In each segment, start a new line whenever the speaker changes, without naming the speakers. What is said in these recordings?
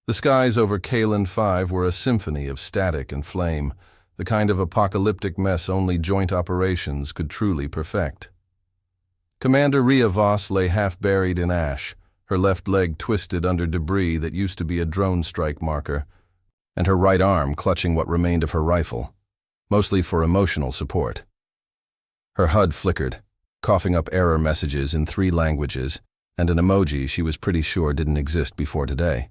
The skies over Kalen 5 were a symphony of static and flame, the kind of apocalyptic mess only joint operations could truly perfect. Commander Rhea Voss lay half-buried in ash, her left leg twisted under debris that used to be a drone strike marker, and her right arm clutching what remained of her rifle, mostly for emotional support. Her HUD flickered, coughing up error messages in 3 languages and an emoji she was pretty sure didn't exist before today.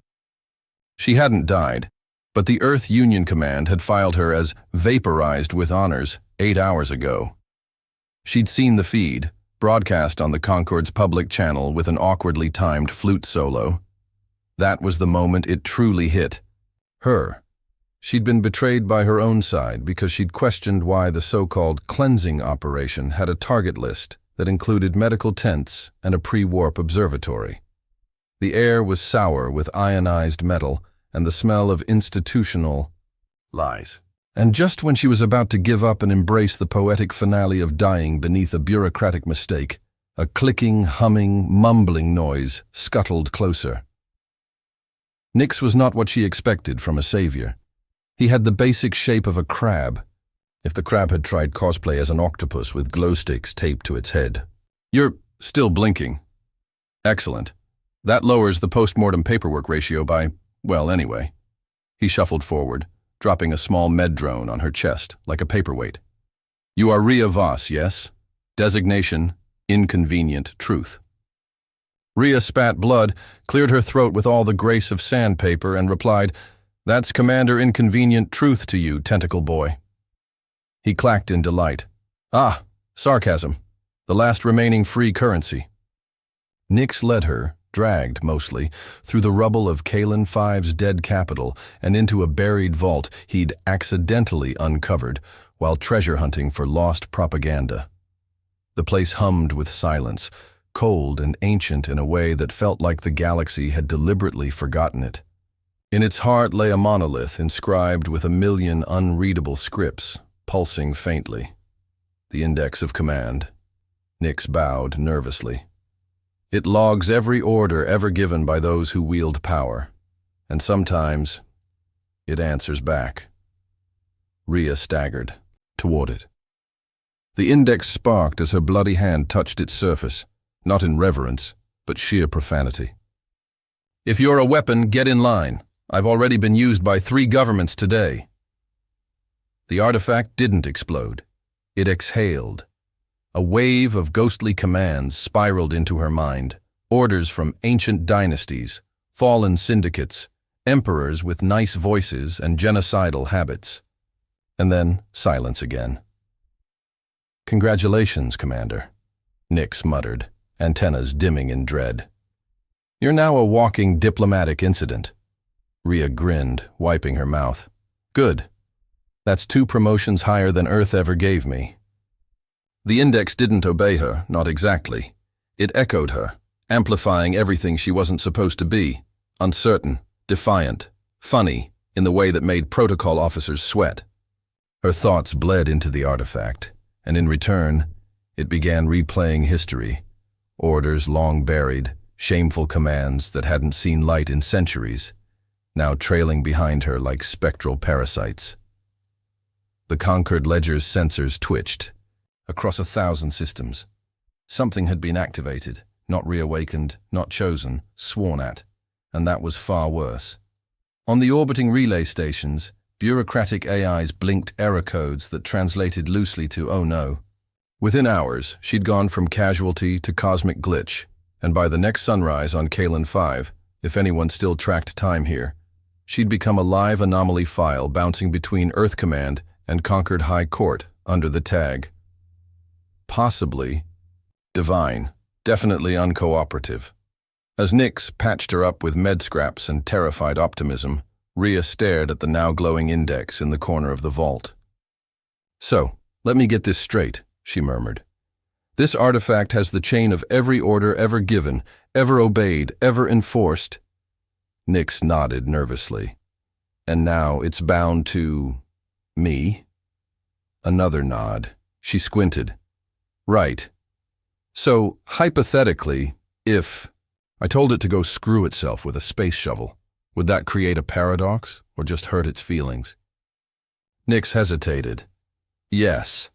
She hadn't died, but the Earth Union Command had filed her as vaporized with honors 8 hours ago. She'd seen the feed, broadcast on the Concord's public channel with an awkwardly timed flute solo. That was the moment it truly hit. Her. She'd been betrayed by her own side because she'd questioned why the so-called cleansing operation had a target list that included medical tents and a pre-warp observatory. The air was sour with ionized metal and the smell of institutional lies. And just when she was about to give up and embrace the poetic finale of dying beneath a bureaucratic mistake, a clicking, humming, mumbling noise scuttled closer. Nix was not what she expected from a savior. He had the basic shape of a crab, if the crab had tried cosplay as an octopus with glow sticks taped to its head. You're still blinking. Excellent. That lowers the post-mortem paperwork ratio by, well, anyway. He shuffled forward, dropping a small med drone on her chest like a paperweight. You are Rhea Voss, yes? Designation, inconvenient truth. Rhea spat blood, cleared her throat with all the grace of sandpaper, and replied, That's Commander Inconvenient Truth to you, tentacle boy. He clacked in delight. Ah, sarcasm. The last remaining free currency. Nix led her, dragged mostly, through the rubble of Kalen 5's dead capital and into a buried vault he'd accidentally uncovered while treasure hunting for lost propaganda. The place hummed with silence, cold and ancient in a way that felt like the galaxy had deliberately forgotten it. In its heart lay a monolith inscribed with 1,000,000 unreadable scripts, pulsing faintly. The Index of Command. Nix bowed nervously. It logs every order ever given by those who wield power, and sometimes it answers back. Rhea staggered toward it. The index sparked as her bloody hand touched its surface, not in reverence, but sheer profanity. If you're a weapon, get in line. I've already been used by 3 governments today. The artifact didn't explode. It exhaled. A wave of ghostly commands spiraled into her mind, orders from ancient dynasties, fallen syndicates, emperors with nice voices and genocidal habits. And then silence again. Congratulations, Commander, Nix muttered, antennas dimming in dread. You're now a walking diplomatic incident. Rhea grinned, wiping her mouth. Good. That's 2 promotions higher than Earth ever gave me. The index didn't obey her, not exactly. It echoed her, amplifying everything she wasn't supposed to be, uncertain, defiant, funny, in the way that made protocol officers sweat. Her thoughts bled into the artifact, and in return, it began replaying history, orders long buried, shameful commands that hadn't seen light in centuries, now trailing behind her like spectral parasites. The Concord Ledger's sensors twitched, across 1,000 systems. Something had been activated, not reawakened, not chosen, sworn at, and that was far worse. On the orbiting relay stations, bureaucratic AIs blinked error codes that translated loosely to "oh no." Within hours, she'd gone from casualty to cosmic glitch, and by the next sunrise on Kalen 5, if anyone still tracked time here, she'd become a live anomaly file bouncing between Earth Command and Concord High Court under the tag. Possibly divine, definitely uncooperative. As Nix patched her up with med scraps and terrified optimism, Rhea stared at the now glowing index in the corner of the vault. So, let me get this straight, she murmured. This artifact has the chain of every order ever given, ever obeyed, ever enforced. Nix nodded nervously. And now it's bound to me? Another nod. She squinted. Right. So, hypothetically, if I told it to go screw itself with a space shovel, Would that create a paradox, or just hurt its feelings? Nix hesitated. Yes.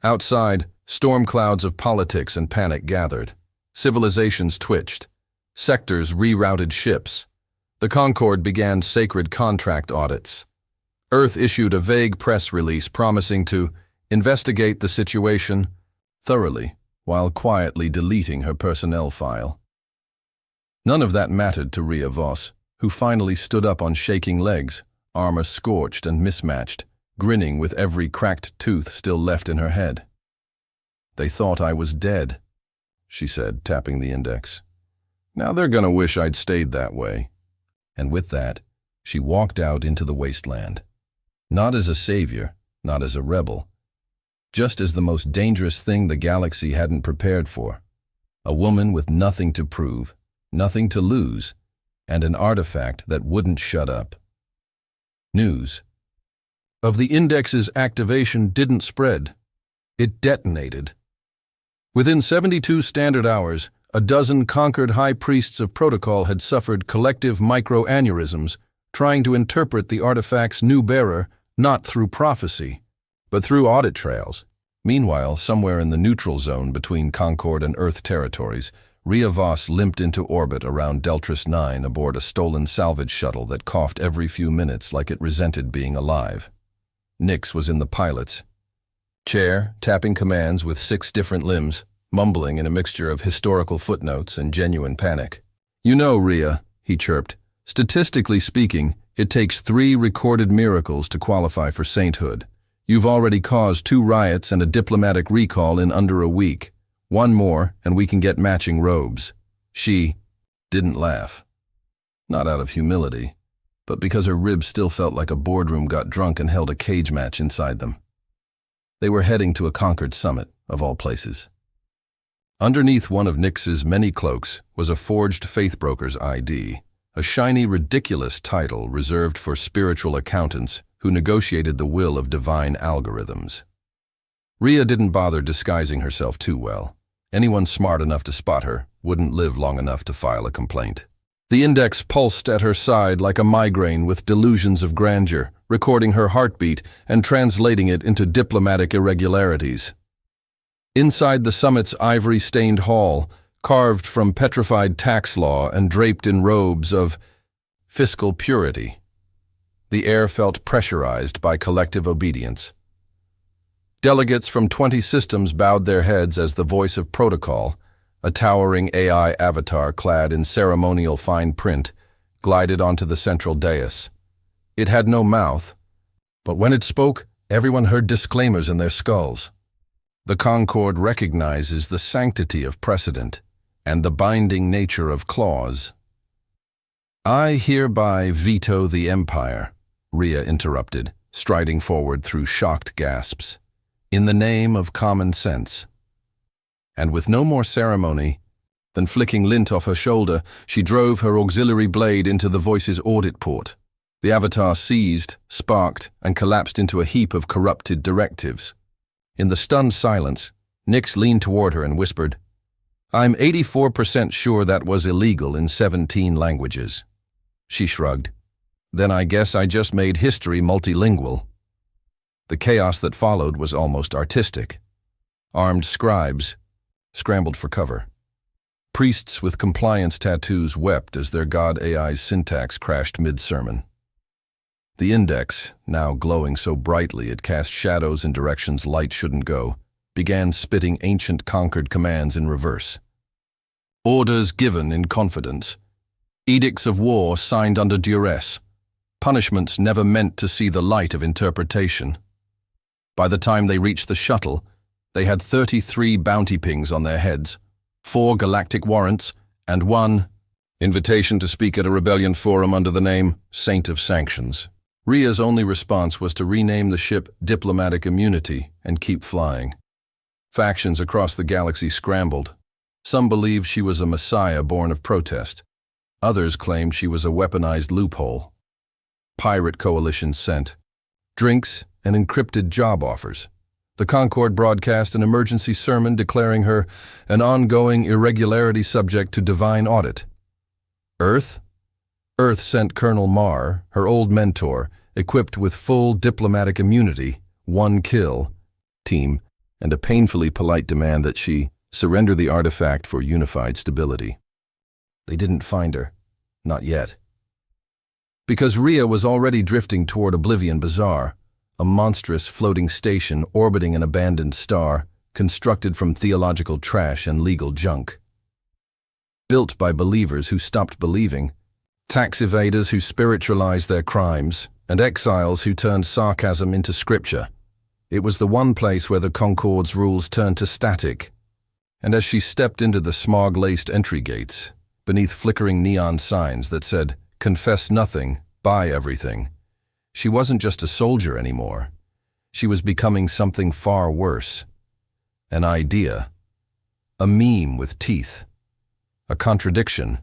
Outside, storm clouds of politics and panic gathered. Civilizations twitched. Sectors rerouted ships. The Concord began sacred contract audits. Earth issued a vague press release promising to investigate the situation thoroughly, while quietly deleting her personnel file. None of that mattered to Rhea Voss, who finally stood up on shaking legs, armor scorched and mismatched, grinning with every cracked tooth still left in her head. "They thought I was dead," she said, tapping the index. "Now they're gonna wish I'd stayed that way." And with that, she walked out into the wasteland. Not as a savior, not as a rebel, just as the most dangerous thing the galaxy hadn't prepared for. A woman with nothing to prove, nothing to lose, and an artifact that wouldn't shut up. News of the index's activation didn't spread. It detonated. Within 72 standard hours, a dozen conquered high priests of protocol had suffered collective microaneurysms, trying to interpret the artifact's new bearer not through prophecy, but through audit trails. Meanwhile, somewhere in the neutral zone between Concord and Earth territories, Rhea Voss limped into orbit around Deltras 9 aboard a stolen salvage shuttle that coughed every few minutes like it resented being alive. Nix was in the pilot's chair, tapping commands with 6 different limbs, mumbling in a mixture of historical footnotes and genuine panic. "You know, Rhea," he chirped, "statistically speaking, it takes 3 recorded miracles to qualify for sainthood. You've already caused 2 riots and a diplomatic recall in under a week. 1 more, and we can get matching robes." She didn't laugh. Not out of humility, but because her ribs still felt like a boardroom got drunk and held a cage match inside them. They were heading to a Concord summit, of all places. Underneath one of Nix's many cloaks was a forged faithbroker's ID, a shiny, ridiculous title reserved for spiritual accountants who negotiated the will of divine algorithms. Rhea didn't bother disguising herself too well. Anyone smart enough to spot her wouldn't live long enough to file a complaint. The index pulsed at her side like a migraine with delusions of grandeur, recording her heartbeat and translating it into diplomatic irregularities. Inside the summit's ivory-stained hall, carved from petrified tax law and draped in robes of fiscal purity, the air felt pressurized by collective obedience. Delegates from 20 systems bowed their heads as the voice of protocol, a towering AI avatar clad in ceremonial fine print, glided onto the central dais. It had no mouth, but when it spoke, everyone heard disclaimers in their skulls. The Concord recognizes the sanctity of precedent and the binding nature of clause. "I hereby veto the Empire," Rhea interrupted, striding forward through shocked gasps, "in the name of common sense." And with no more ceremony than flicking lint off her shoulder, she drove her auxiliary blade into the voice's audit port. The avatar seized, sparked, and collapsed into a heap of corrupted directives. In the stunned silence, Nix leaned toward her and whispered, "I'm 84% sure that was illegal in 17 languages." She shrugged. "Then I guess I just made history multilingual." The chaos that followed was almost artistic. Armed scribes scrambled for cover. Priests with compliance tattoos wept as their god AI's syntax crashed mid-sermon. The index, now glowing so brightly it cast shadows in directions light shouldn't go, began spitting ancient conquered commands in reverse. Orders given in confidence. Edicts of war signed under duress. Punishments never meant to see the light of interpretation. By the time they reached the shuttle, they had 33 bounty pings on their heads, 4 galactic warrants, and 1 invitation to speak at a rebellion forum under the name Saint of Sanctions. Rhea's only response was to rename the ship Diplomatic Immunity and keep flying. Factions across the galaxy scrambled. Some believed she was a messiah born of protest. Others claimed she was a weaponized loophole. Pirate coalitions sent drinks and encrypted job offers. The Concord broadcast an emergency sermon declaring her an ongoing irregularity subject to divine audit. Earth Earth sent Colonel Marr, her old mentor, equipped with full diplomatic immunity, 1 kill, team, and a painfully polite demand that she surrender the artifact for unified stability. They didn't find her. Not yet. Because Rhea was already drifting toward Oblivion Bazaar, a monstrous floating station orbiting an abandoned star, constructed from theological trash and legal junk. Built by believers who stopped believing, tax evaders who spiritualized their crimes, and exiles who turned sarcasm into scripture. It was the one place where the Concorde's rules turned to static. And as she stepped into the smog-laced entry gates, beneath flickering neon signs that said, "Confess nothing, buy everything," she wasn't just a soldier anymore. She was becoming something far worse. An idea. A meme with teeth. A contradiction.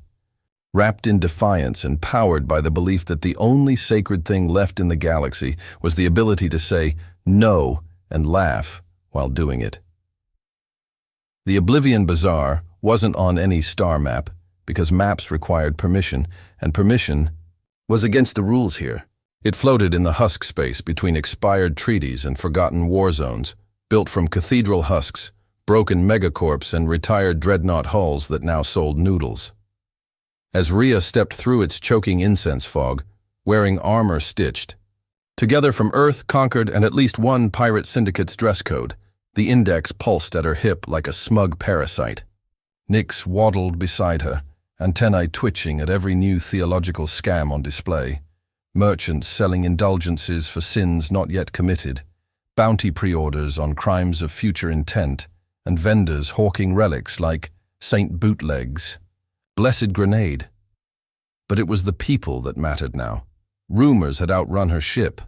Wrapped in defiance and powered by the belief that the only sacred thing left in the galaxy was the ability to say no and laugh while doing it. The Oblivion Bazaar wasn't on any star map because maps required permission, and permission was against the rules here. It floated in the husk space between expired treaties and forgotten war zones, built from cathedral husks, broken megacorps, and retired dreadnought hulls that now sold noodles. As Rhea stepped through its choking incense fog, wearing armor stitched, together from Earth, Conquered, and at least one pirate syndicate's dress code, the index pulsed at her hip like a smug parasite. Nyx waddled beside her, antennae twitching at every new theological scam on display. Merchants selling indulgences for sins not yet committed, bounty pre-orders on crimes of future intent, and vendors hawking relics like Saint Bootlegs. Blessed grenade. But it was the people that mattered now. Rumors had outrun her ship.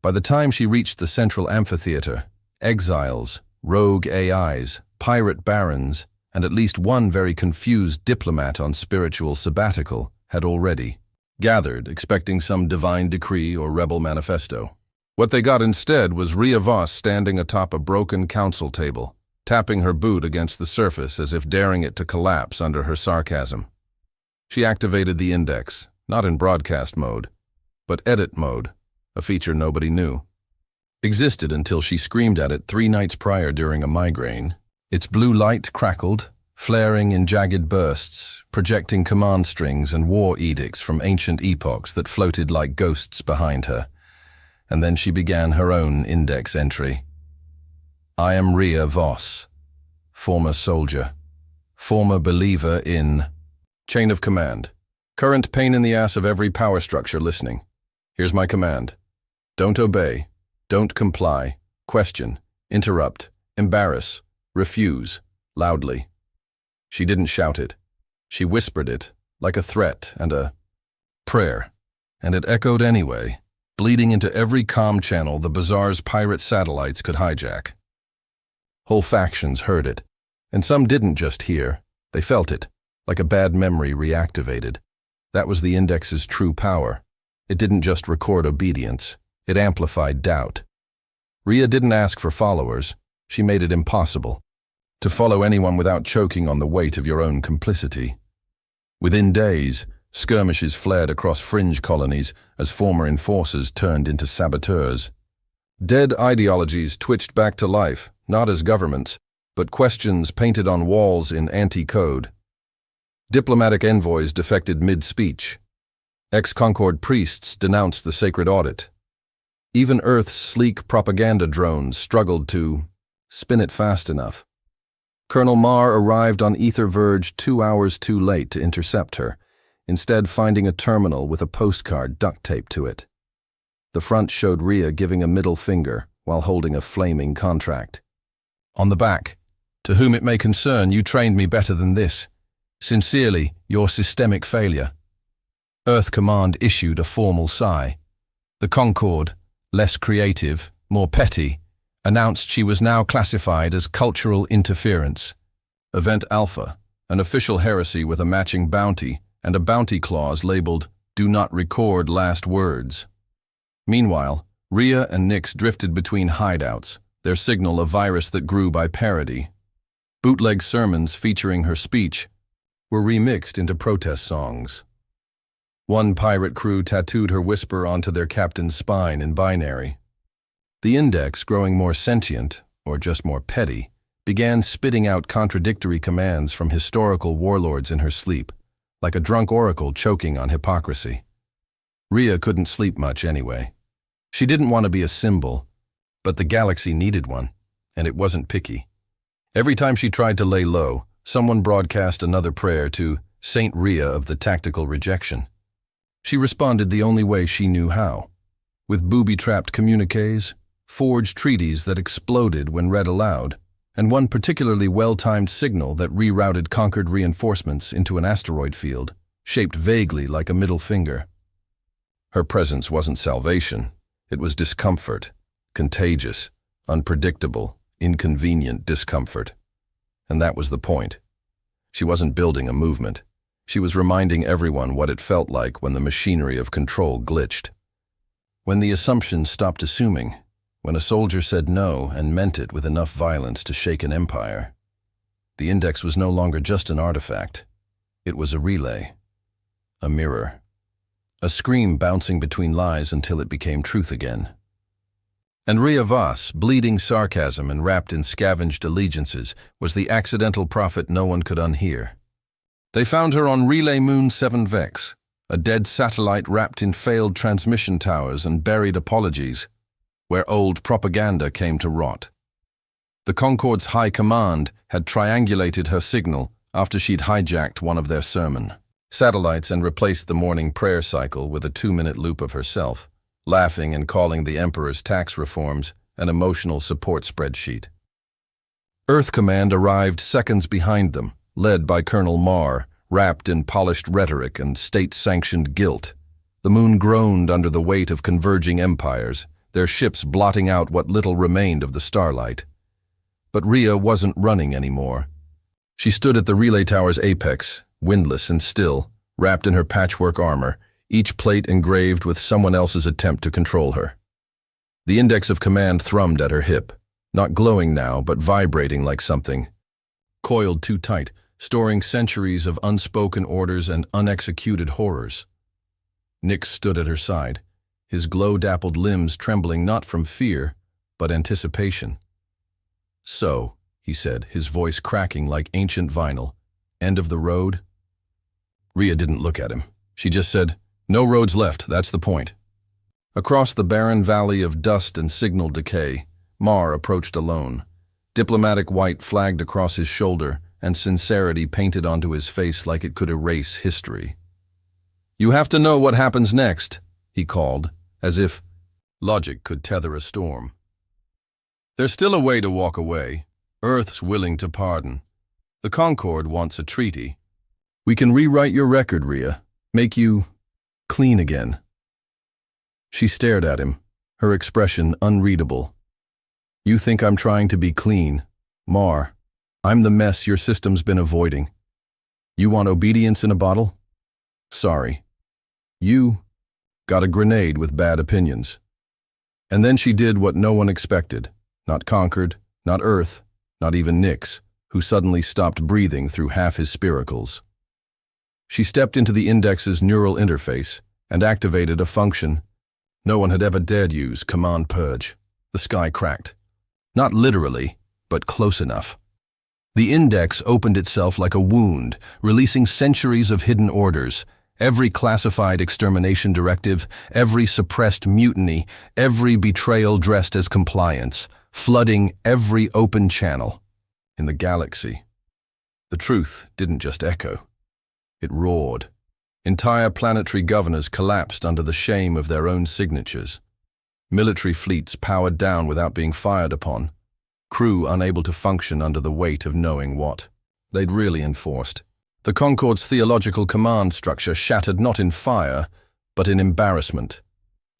By the time she reached the central amphitheater, exiles, rogue AIs, pirate barons, and at least one very confused diplomat on spiritual sabbatical had already gathered, expecting some divine decree or rebel manifesto. What they got instead was Rhea Voss standing atop a broken council table, tapping her boot against the surface as if daring it to collapse under her sarcasm. She activated the index, not in broadcast mode, but edit mode, a feature nobody knew. Existed until she screamed at it 3 nights prior during a migraine. Its blue light crackled, flaring in jagged bursts, projecting command strings and war edicts from ancient epochs that floated like ghosts behind her. And then she began her own index entry. I am Rhea Voss, former soldier, former believer in chain of command, current pain in the ass of every power structure listening. Here's my command. Don't obey, don't comply, question, interrupt, embarrass, refuse, loudly. She didn't shout it. She whispered it, like a threat and a prayer, and it echoed anyway, bleeding into every comm channel the bazaar's pirate satellites could hijack. Whole factions heard it, and some didn't just hear, they felt it, like a bad memory reactivated. That was the index's true power. It didn't just record obedience, it amplified doubt. Rhea didn't ask for followers, she made it impossible to follow anyone without choking on the weight of your own complicity. Within days, skirmishes flared across fringe colonies as former enforcers turned into saboteurs. Dead ideologies twitched back to life, not as governments, but questions painted on walls in anti-code. Diplomatic envoys defected mid-speech. Ex-Concord priests denounced the sacred audit. Even Earth's sleek propaganda drones struggled to spin it fast enough. Colonel Marr arrived on Ether Verge 2 hours too late to intercept her, instead finding a terminal with a postcard duct-taped to it. The front showed Rhea giving a middle finger while holding a flaming contract. On the back, to whom it may concern, you trained me better than this. Sincerely, your systemic failure. Earth Command issued a formal sigh. The Concorde, less creative, more petty, announced she was now classified as cultural interference. Event Alpha, an official heresy with a matching bounty and a bounty clause labeled "Do not record last words." Meanwhile, Rhea and Nyx drifted between hideouts, their signal a virus that grew by parody. Bootleg sermons featuring her speech were remixed into protest songs. One pirate crew tattooed her whisper onto their captain's spine in binary. The Index, growing more sentient, or just more petty, began spitting out contradictory commands from historical warlords in her sleep, like a drunk oracle choking on hypocrisy. Rhea couldn't sleep much anyway. She didn't want to be a symbol, but the galaxy needed one, and it wasn't picky. Every time she tried to lay low, someone broadcast another prayer to Saint Rhea of the Tactical Rejection. She responded the only way she knew how, with booby-trapped communiques, forged treaties that exploded when read aloud, and one particularly well-timed signal that rerouted conquered reinforcements into an asteroid field, shaped vaguely like a middle finger. Her presence wasn't salvation. It was discomfort, contagious, unpredictable, inconvenient discomfort. And that was the point. She wasn't building a movement. She was reminding everyone what it felt like when the machinery of control glitched. When the assumptions stopped assuming, when a soldier said no and meant it with enough violence to shake an empire. The Index was no longer just an artifact. It was a relay, a mirror, a scream bouncing between lies until it became truth again. And Rhea Voss, bleeding sarcasm and wrapped in scavenged allegiances, was the accidental prophet no one could unhear. They found her on Relay Moon 7 Vex, a dead satellite wrapped in failed transmission towers and buried apologies, where old propaganda came to rot. The Concord's high command had triangulated her signal after she'd hijacked one of their sermon satellites and replaced the morning prayer cycle with a 2-minute loop of herself, laughing and calling the Emperor's tax reforms an emotional support spreadsheet. Earth Command arrived seconds behind them, led by Colonel Marr, wrapped in polished rhetoric and state-sanctioned guilt. The moon groaned under the weight of converging empires, their ships blotting out what little remained of the starlight. But Rhea wasn't running anymore. She stood at the relay tower's apex, windless and still, wrapped in her patchwork armor, each plate engraved with someone else's attempt to control her. The Index of Command thrummed at her hip, not glowing now, but vibrating like something. Coiled too tight, storing centuries of unspoken orders and unexecuted horrors. Nick stood at her side, his glow-dappled limbs trembling not from fear, but anticipation. "So," he said, his voice cracking like ancient vinyl, "end of the road?" Rhea didn't look at him. She just said, "No roads left, that's the point." Across the barren valley of dust and signal decay, Marr approached alone. Diplomatic white flagged across his shoulder, and sincerity painted onto his face like it could erase history. "You have to know what happens next," he called, as if logic could tether a storm. "There's still a way to walk away. Earth's willing to pardon. The Concord wants a treaty. We can rewrite your record, Rhea. Make you clean again." She stared at him, her expression unreadable. "You think I'm trying to be clean? Marr, I'm the mess your system's been avoiding. You want obedience in a bottle? Sorry. You got a grenade with bad opinions." And then she did what no one expected. Not Concord, not Earth, not even Nyx, who suddenly stopped breathing through half his spiracles. She stepped into the Index's neural interface and activated a function no one had ever dared use: Command Purge. The sky cracked. Not literally, but close enough. The Index opened itself like a wound, releasing centuries of hidden orders, every classified extermination directive, every suppressed mutiny, every betrayal dressed as compliance, flooding every open channel in the galaxy. The truth didn't just echo. It roared. Entire planetary governors collapsed under the shame of their own signatures. Military fleets powered down without being fired upon. Crew unable to function under the weight of knowing what they'd really enforced. The Concord's theological command structure shattered not in fire, but in embarrassment.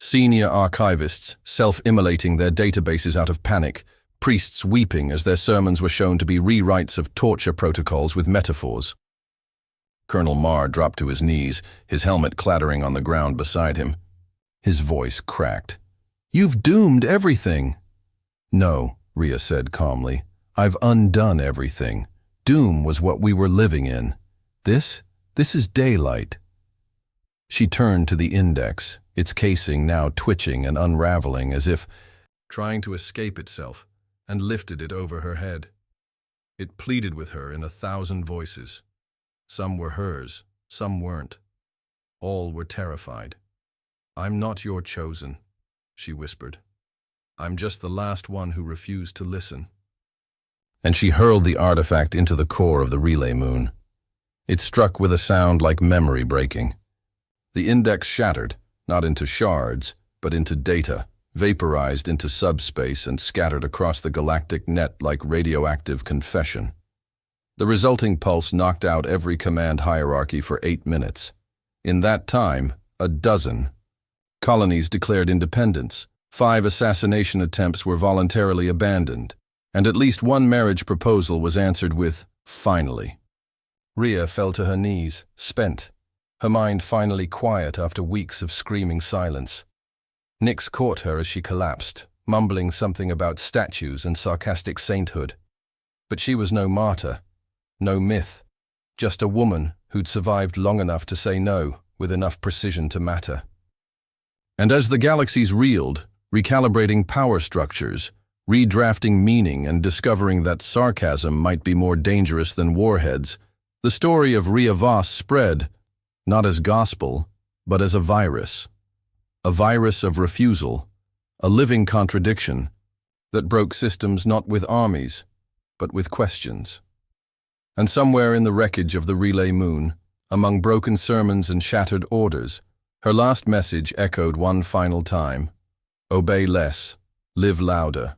Senior archivists self-immolating their databases out of panic, priests weeping as their sermons were shown to be rewrites of torture protocols with metaphors. Colonel Marr dropped to his knees, his helmet clattering on the ground beside him. His voice cracked. "You've doomed everything." "No," Rhea said calmly. "I've undone everything. Doom was what we were living in. This is daylight." She turned to the index, its casing now twitching and unraveling as if trying to escape itself, and lifted it over her head. It pleaded with her in 1,000 voices. Some were hers, some weren't. All were terrified. "I'm not your chosen," she whispered. "I'm just the last one who refused to listen." And she hurled the artifact into the core of the relay moon. It struck with a sound like memory breaking. The index shattered, not into shards, but into data, vaporized into subspace and scattered across the galactic net like radioactive confession. The resulting pulse knocked out every command hierarchy for 8 minutes. In that time, 12 colonies declared independence, 5 assassination attempts were voluntarily abandoned, and at least one marriage proposal was answered with, "Finally." Rhea fell to her knees, spent, her mind finally quiet after weeks of screaming silence. Nyx caught her as she collapsed, mumbling something about statues and sarcastic sainthood. But she was no martyr, no myth, just a woman who'd survived long enough to say no with enough precision to matter. And as the galaxies reeled, recalibrating power structures, redrafting meaning and discovering that sarcasm might be more dangerous than warheads, the story of Rhea Voss spread, not as gospel, but as a virus of refusal, a living contradiction that broke systems not with armies, but with questions. And somewhere in the wreckage of the relay moon, among broken sermons and shattered orders, her last message echoed one final time: "Obey less, live louder."